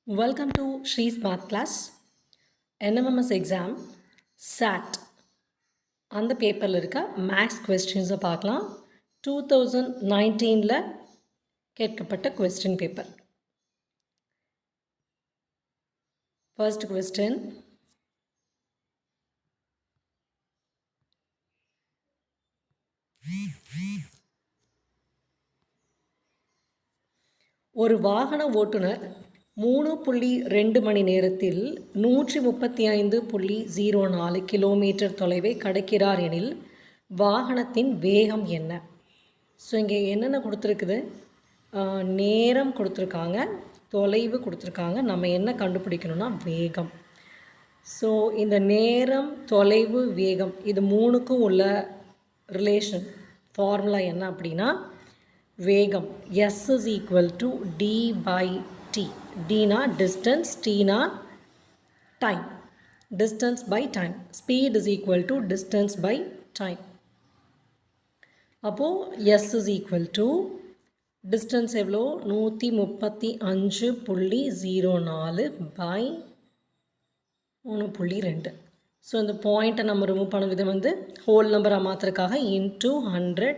Welcome to Shree's Math Class. NMMS exam SAT அந்த பேப்பரில் இருக்க மேக்ஸ் கொஸ்டின்ஸை பார்க்கலாம். 2019 கேட்கப்பட்ட கொஸ்டின் பேப்பர். ஃபர்ஸ்ட் கொஸ்டின், ஒரு வாகன ஓட்டுநர் 3.2 மணி நேரத்தில் 135.04 கிலோமீட்டர் தொலைவை கடக்கிறார் எனில் வாகனத்தின் வேகம் என்ன? ஸோ இங்கே என்னென்ன கொடுத்துருக்குது? நேரம் கொடுத்துருக்காங்க, தொலைவு கொடுத்துருக்காங்க. நம்ம என்ன கண்டுபிடிக்கணும்னா வேகம். ஸோ இந்த நேரம், தொலைவு, வேகம் இது மூணுக்கும் உள்ள ரிலேஷன் ஃபார்முலா என்ன அப்படின்னா வேகம் S is equal to D by T. Dனா distance, Tனா time. Distance by time. Speed is equal to distance by time. அப்போது S is equal to distance எவ்வளோ? 135.04 by 3.2. ஸோ இந்த பாயிண்ட்டை நம்ம ரிமூவ் பண்ண விதம் வந்து ஹோல் நம்பராக மாற்றுறதுக்காக இன்ட்டு 100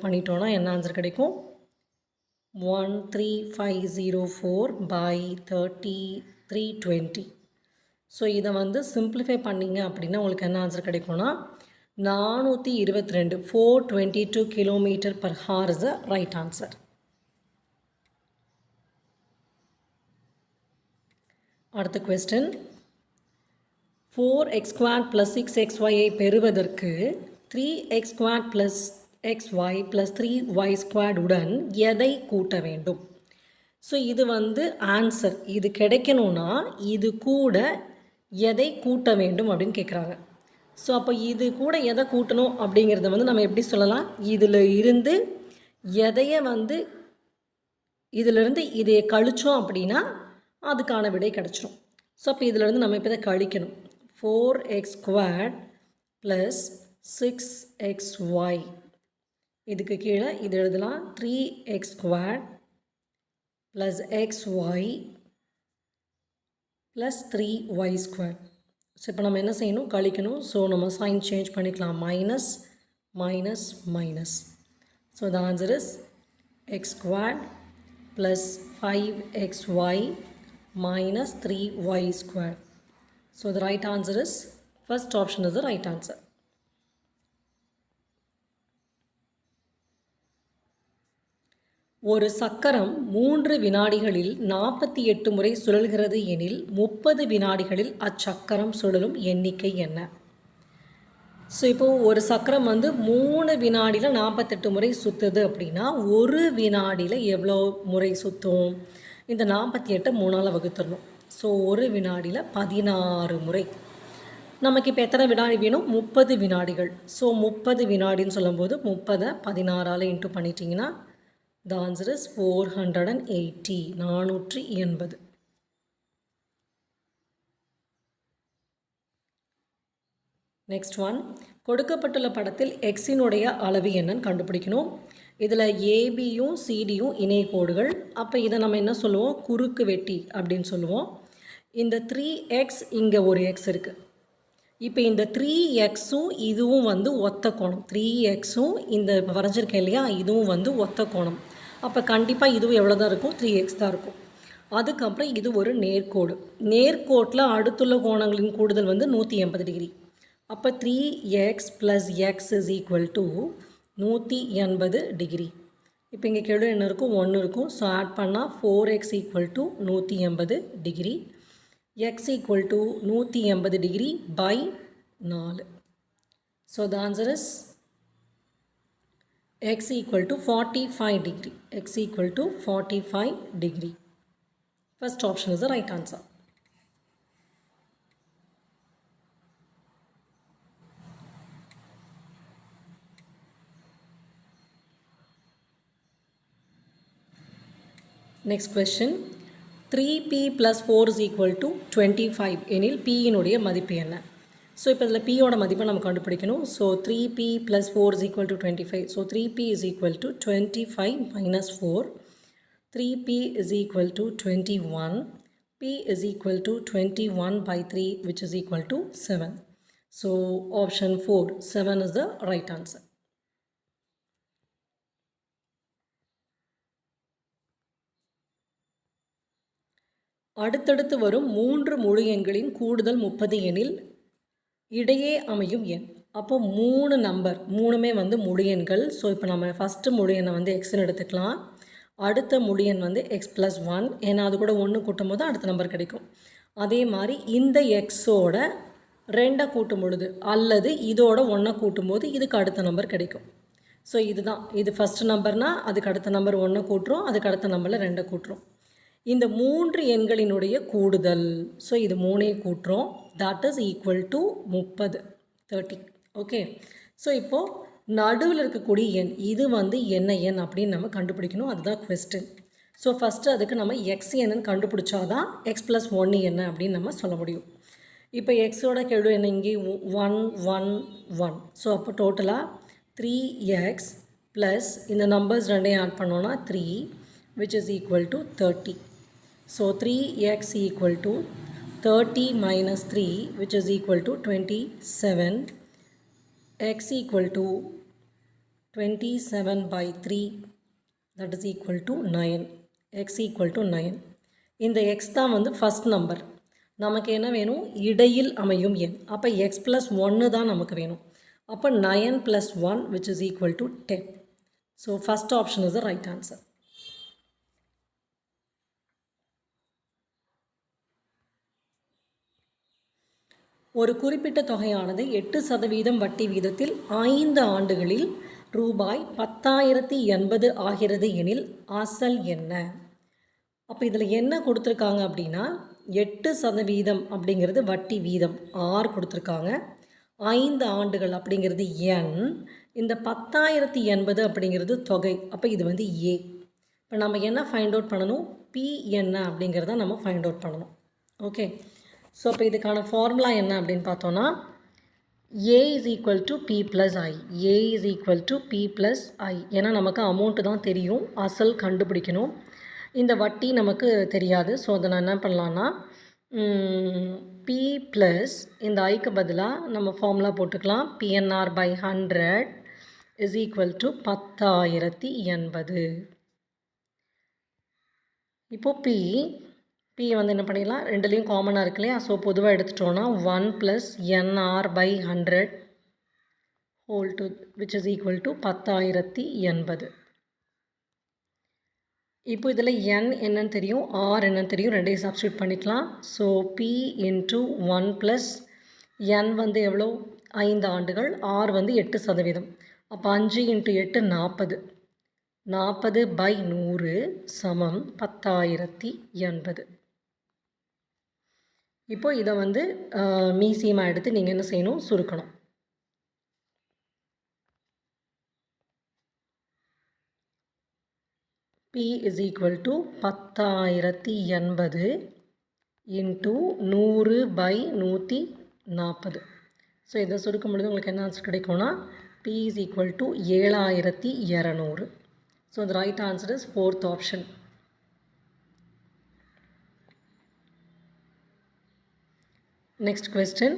பண்ணிட்டோன்னா என்ன ஆன்சர் கிடைக்கும்? 13504 by 3320. ஸோ இதை வந்து சிம்பிளிஃபை பண்ணிங்க அப்படின்னா உங்களுக்கு என்ன ஆன்சர் கிடைக்கும்னா 422 422 kilometre per hour is the right answer. அடுத்த கொஸ்டின், 4x² + 6xy பெறுவதற்கு 3x² + xy + 3y² உடன் எதை கூட்ட வேண்டும்? ஸோ இது வந்து ஆன்சர். இது கிடைக்கணும்னா இது கூட எதை கூட்ட வேண்டும் அப்படின்னு கேட்குறாங்க. ஸோ அப்போ இது கூட எதை கூட்டணும் அப்படிங்கிறத வந்து நம்ம எப்படி சொல்லலாம்? இதில் இருந்து எதையை வந்து இதிலிருந்து இதை கழித்தோம் அப்படின்னா அதுக்கான விடை கிடச்சிரும். ஸோ அப்போ இதிலேருந்து நம்ம இப்போ இதை கழிக்கணும். 4x² + 6xy இதுக்கு கீழே இது எழுதலாம் 3x² + xy + 3y². ஸோ இப்போ நம்ம என்ன செய்யணும்? கழிக்கணும். ஸோ நம்ம சைன் சேஞ்ச் பண்ணிக்கலாம், minus minus minus. So the answer is x² + 5xy minus 3y². So the right answer is, first option is the right answer. ஒரு சக்கரம் 3 வினாடிகளில் 48 முறை சுழல்கிறது எனில் 30 வினாடிகளில் அச்சக்கரம் சுழலும் எண்ணிக்கை என்ன? ஸோ இப்போது ஒரு சக்கரம் வந்து 3 வினாடியில் 48 முறை சுற்றுது அப்படின்னா ஒரு வினாடியில் எவ்வளோ முறை சுற்றும்? இந்த 48 3ஆல் வகுத்துடணும். ஸோ ஒரு வினாடியில் 16 முறை. நமக்கு இப்போ எத்தனை வினாடி வேணும்? 30 வினாடிகள். ஸோ 30 வினாடின்னு சொல்லும்போது 30 16ஆல் இன்ட்டு பண்ணிட்டீங்கன்னா the answer is 480 480. Next one, கொடுக்கப்பட்டுள்ள படத்தில் எக்ஸினுடைய அளவு என்னன்னு கண்டுபிடிக்கணும். இதில் ஏபியும் சிடியும் இணை கோடுகள். அப்போ இதை நம்ம என்ன சொல்லுவோம்? குறுக்கு வெட்டி அப்படின்னு சொல்லுவோம். இந்த 3x இங்கே ஒரு எக்ஸ் இருக்குது. இப்போ இந்த 3xம் இதுவும் வந்து ஒத்த கோணம். 3xம் இந்த வரைஞ்சிருக்கேன் இல்லையா, இதுவும் வந்து ஒத்த கோணம். அப்போ கண்டிப்பாக இதுவும் எவ்வளோ தான் இருக்கும்? 3x தான் இருக்கும். அதுக்கப்புறம் இது ஒரு நேர்கோடு. நேர்கோட்டில் அடுத்துள்ள கோணங்களின் கூடுதல் வந்து 180 டிகிரி. அப்போ 3x + x is equal to 180 degree. இப்போ இங்கே கீழே என்ன இருக்கும்? 1 இருக்கும். ஸோ ஆட் பண்ணால் 4x = 180 degree. x = 180 degree by 4. So the answer is x = 45 degree. x = 45 degree. First option is the right answer. Next question, 3p + 4 is equal to 25 எனில் p இனுடைய மதிப்பு என்ன? ஸோ இப்போ இதில் பியோட மதிப்பை நம்ம கண்டுபிடிக்கணும். So 3p + 4 is equal to 25. So 3p is equal to 25 - 4. 3p is equal to 21. P is equal to 21 by 3, which is equal to 7. So option 4, 7 is the right answer. அடுத்தடுத்து வரும் 3 முழு எண்களின் கூடுதல் 30 எனில் இடையே அமையும் எண். அப்போ 3 நம்பர், 3மே வந்து முழு எண்கள். ஸோ இப்போ நம்ம ஃபஸ்ட்டு முழு எண்ணை வந்து எக்ஸ்ன்னு எடுத்துக்கலாம். அடுத்த முழு எண் வந்து எக்ஸ் ப்ளஸ் 1, ஏன்னா அது கூட 1 கூட்டும் போது அடுத்த நம்பர் கிடைக்கும். அதே மாதிரி இந்த எக்ஸோட 2 கூட்டும் பொழுது அல்லது இதோட 1 கூட்டும் போது இதுக்கு அடுத்த நம்பர் கிடைக்கும். ஸோ இதுதான், இது ஃபஸ்ட்டு நம்பர்னால் அதுக்கு அடுத்த நம்பர் 1 கூட்டுறோம், அதுக்கு அடுத்த நம்பரில் 2 கூட்டுறோம். இந்த 3 எண்களினுடைய கூடுதல், ஸோ இது 3ஐ கூட்டுறோம், that is equal to 30. Okay, so இப்போது நடுவில் இருக்கக்கூடிய எண் இது வந்து என்ன எண் அப்படின்னு நம்ம கண்டுபிடிக்கணும், அதுதான் கொஸ்டின். ஸோ ஃபஸ்ட்டு அதுக்கு நம்ம எக்ஸ் என்னன்னு கண்டுபிடிச்சாதான் எக்ஸ் ப்ளஸ் 1 என்ன அப்படின்னு நம்ம சொல்ல முடியும். இப்போ எக்ஸோட கெழு என்ன, இங்கே 1 1 1. ஸோ அப்போ டோட்டலாக 3x ப்ளஸ் இந்த நம்பர்ஸ் ரெண்டையும் ஆட் பண்ணோன்னா 3, which is equal to 30. So 3x equal to 30 minus 3, which is equal to 27. X equal to 27 by 3, that is equal to 9. X equal to 9. இந்த x தான் வந்து ஃபஸ்ட் நம்பர். நமக்கு என்ன வேணும், இடையில் அமையும் எண். அப்போ x plus 1 தான் நமக்கு வேணும். அப்போ 9 plus 1, which is equal to 10. So first option is the right answer. ஒரு குறிப்பிட்ட தொகையானது 8% வட்டி வீதத்தில் 5 ஆண்டுகளில் ரூபாய் 10,080 ஆகிறது எனில் அசல் என்ன? அப்போ இதில் என்ன கொடுத்துருக்காங்க அப்படின்னா 8% அப்படிங்கிறது வட்டி வீதம் ஆர் கொடுத்துருக்காங்க, 5 ஆண்டுகள் அப்படிங்கிறது என், இந்த 10,080 அப்படிங்கிறது தொகை, அப்போ இது வந்து ஏ. இப்போ நம்ம என்ன ஃபைண்ட் அவுட் பண்ணணும், பி என்ன அப்படிங்கிறத நம்ம ஃபைண்ட் அவுட் பண்ணணும். ஓகே, ஸோ இப்போ இதுக்கான ஃபார்முலா என்ன அப்படின்னு பார்த்தோன்னா, A is equal to P plus I. A is equal to P plus I. ஏன்னா நமக்கு அமௌண்ட்டு தான் தெரியும், அசல் கண்டுபிடிக்கணும், இந்த வட்டி நமக்கு தெரியாது. ஸோ அதை நான் என்ன பண்ணலான்னா, பி ப்ளஸ் இந்த ஐக்கு பதிலாக நம்ம ஃபார்முலா போட்டுக்கலாம், PNR by 100 is equal to 10,080. இப்போது பி வந்து என்ன பண்ணிடலாம், ரெண்டுலேயும் காமனாக இருக்கு இல்லையா, ஸோ பொதுவாக எடுத்துட்டோன்னா 1 plus NR by 100 whole to which is equal to 10,080. இப்போ இதில் என் என்னன்னு தெரியும், ஆர் என்னன்னு தெரியும், ரெண்டையும் சப்ஸ்டியூட் பண்ணிக்கலாம். So B into 1 plus n வந்து எவ்வளோ, 5 ஆண்டுகள், ஆர் வந்து 8%. அப்போ 5 இன்ட்டு 8 40. 40 பை 100 சமம் 10,080. இப்போ இதை வந்து மீசியமாக எடுத்து நீங்கள் என்ன செய்யணும், சுருக்கணும். P is equal to 10,080 into 100 by 140. So இதை சுருக்கும் பொழுது உங்களுக்கு என்ன ஆன்சர் கிடைக்கும்னா, P is equal to 7,200. So the right answer is 4th option. Next question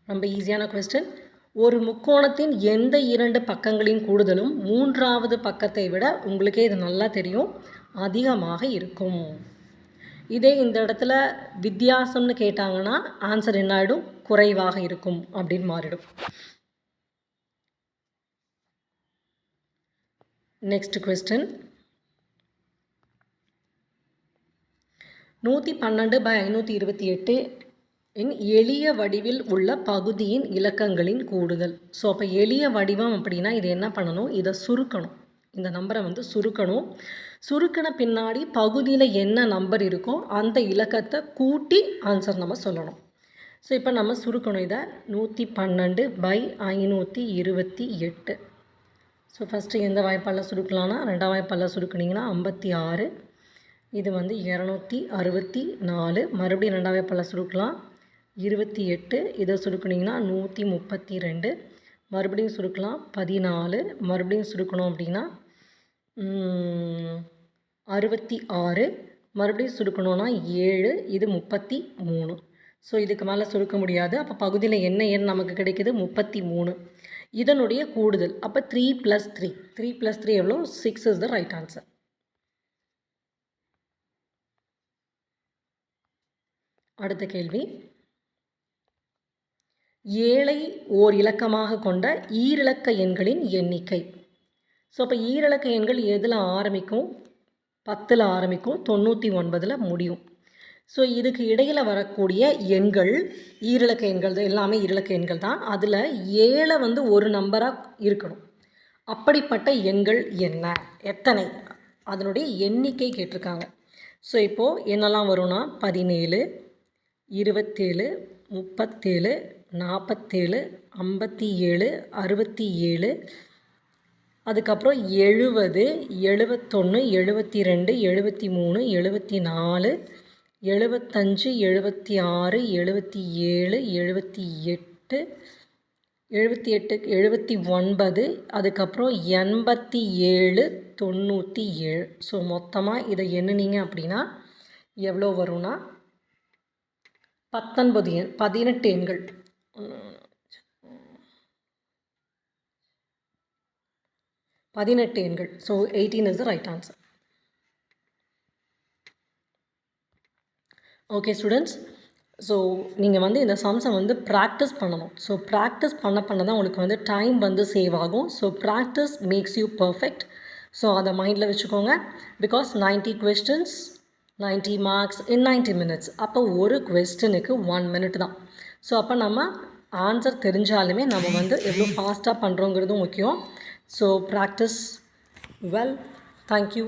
ரொம்ப ஈஸியான கொஸ்டின். ஒரு முக்கோணத்தின் எந்த 2 பக்கங்களின் கூடுதலும் 3வது பக்கத்தை விட, உங்களுக்கே இது நல்லா தெரியும், அதிகமாக இருக்கும். இதே இந்த இடத்துல வித்தியாசம்னு கேட்டாங்கன்னா ஆன்சர் என்ன ஆகிடும், குறைவாக இருக்கும் அப்படின்னு மாறிடும். நெக்ஸ்ட் கொஸ்டின், 112 பை 528 இன் எளிய வடிவில் உள்ள பகுதியின் இலக்கங்களின் கூடுதல். ஸோ அப்போ எளிய வடிவம் அப்படின்னா இது என்ன பண்ணணும், இதை சுருக்கணும், இந்த நம்பரை வந்து சுருக்கணும். சுருக்கின பின்னாடி பகுதியில் என்ன நம்பர் இருக்கோ அந்த இலக்கத்தை கூட்டி ஆன்சர் நம்ம சொல்லணும். ஸோ இப்போ நம்ம சுருக்கணும் இதை, 112 பை 528. ஸோ ஃபஸ்ட்டு எந்த வாய்ப்பால் சுருக்கலாம்னா, 2ஆம் வாய்ப்பால் சுருக்குனிங்கன்னா 56, இது வந்து 264, மறுபடியும் 2ஆம் வாய்ப்பால் சுருக்கலாம் 28, இதை சுருக்குனிங்கன்னா 132, மறுபடியும் சுருக்கலாம் 14, மறுபடியும் சுருக்கணும் அப்படின்னா 66, மறுபடியும் சுருக்கணும்னா 7, இது 33. ஸோ இதுக்கு மேலே சுருக்க முடியாது. அப்போ பகுதியில் என்ன எண் நமக்கு கிடைக்குது? 33. இதனுடைய கூடுதல் அப்போ 3 + 3. 3 + 3 எவ்வளோ? 6 இஸ் த ரைட் ஆன்சர். அடுத்த கேள்வி, 7ஐ ஓர் இலக்கமாக கொண்ட ஈரிலக்க எண்களின் எண்ணிக்கை. ஸோ அப்போ ஈரிலக்க எண்கள் எதில் ஆரம்பிக்கும்? 10ல் ஆரம்பிக்கும், 99ல் முடியும். ஸோ இதுக்கு இடையில் வரக்கூடிய எண்கள் ஈரிலக்க எண்கள் தான், எல்லாமே ஈரிலக்க எண்கள் தான். அதில் 7 வந்து ஒரு நம்பராக இருக்கணும். அப்படிப்பட்ட எண்கள் என்ன, எத்தனை, அதனுடைய எண்ணிக்கை கேட்டிருக்காங்க. ஸோ இப்போது என்னெல்லாம் வரும்னா 17, 27, 37, 47, 57, 67, அதுக்கப்புறம் 70, 71, 72, 73, 74, 75, 76, 77, 78, 79, அதுக்கப்புறம் 87, 97. ஸோ மொத்தமாக இதை எண்ணுனீங்க அப்படின்னா எவ்வளோ வரும்னா 18 எண்கள். 18 எண்கள். So 18 is the right answer. Okay students, so நீங்கள் வந்து இந்த சம்ஸை வந்து ப்ராக்டிஸ் பண்ணணும். ஸோ ப்ராக்டிஸ் பண்ண தான் உங்களுக்கு வந்து டைம் வந்து சேவ் ஆகும். So practice makes you perfect. So அதை மைண்டில் வச்சுக்கோங்க. Because 90 questions, 90 marks in 90 minutes. அப்போ ஒரு கொஸ்டினுக்கு 1 minute தான். ஸோ அப்போ நம்ம ஆன்சர் தெரிஞ்சாலுமே நம்ம வந்து எவ்வளோ ஃபாஸ்ட்டாக பண்ணுறோங்கிறதும் முக்கியம். So practice well. தேங்க்யூ.